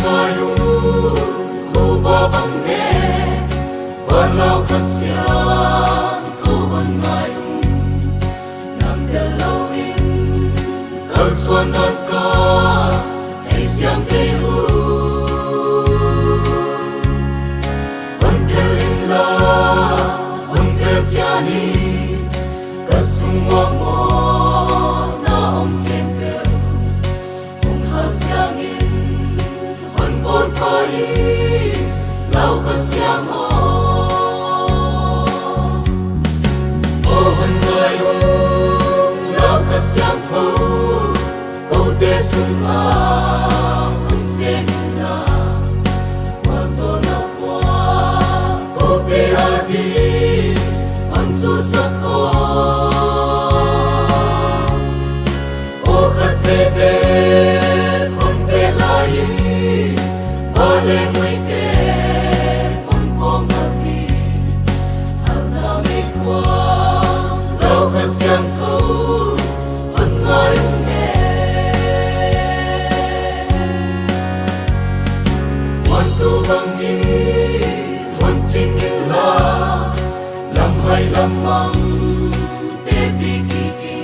ngài luôn khu va bằng nè và lao khát xiang thu hồn ngài luôn nằm đờ lâu in cơn xuân ân ca thấy xiang cây u hồn theo linh la hồn theo cha ni cơn sung mơ mơ na ông khen bèo hồn hạt xiang in hồn bồi thai lao khát xiang ô hồn ngài luôn lao khát xiang thu câu tê sung a hồn sen na hoa gió na hoa câu tê a đi hồn du sắc ô khát về bê hồn về lại ba lê nguy tê hồn phong ngạc đi hàng na mê qua lao khát xiang thu hồn ngài nghe hồn tu bằng đi hồn xin in la làm hay làm măng tê bi kỳ kỳ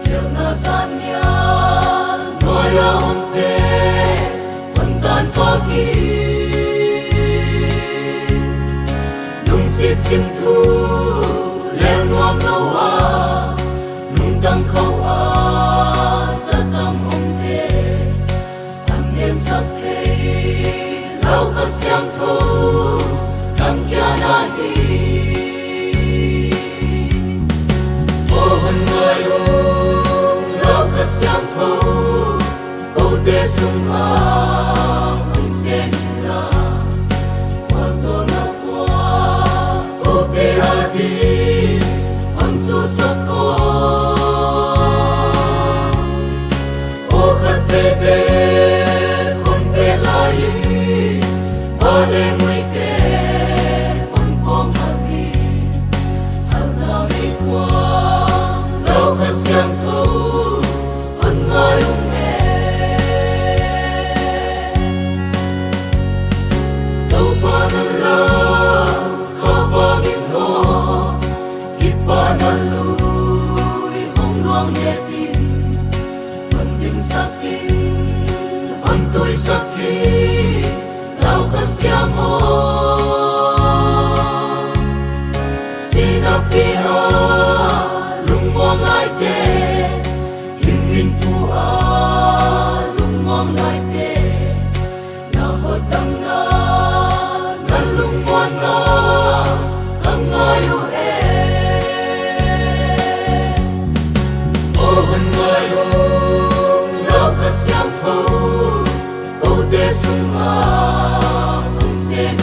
kiều na san nha nói a ông tê hồn tan pha kỳ lung xiết xiêm thu leo ngoam lâu a lung tăng khâu a sa tâm ông tê anh em sắc thế lao khát xiang thu đăng kia na hi hồn ngài luôn lao khát xiang thu câu tê sung a hồn sen la hoa gió na hoa câu tê a đi hồn du sắc ô khát về bê hồn về lại ba lê nguy tê hồn phong ngạc đi hàng na mê qua lao khát xiang thu hồn ngài nghe đâu ba na la khao vang in lo kịp ba na lui hong loang nghe tin hồn tình sắc kín hồn tôi sắc kín lao khát xiang ô sinapia lung moang lai tê hin min pu a lung moang lai tê na ho tam na lung moang na kang ngai u e hồn ngài luôn lao khát xiang thu câu tê sung a hồn sen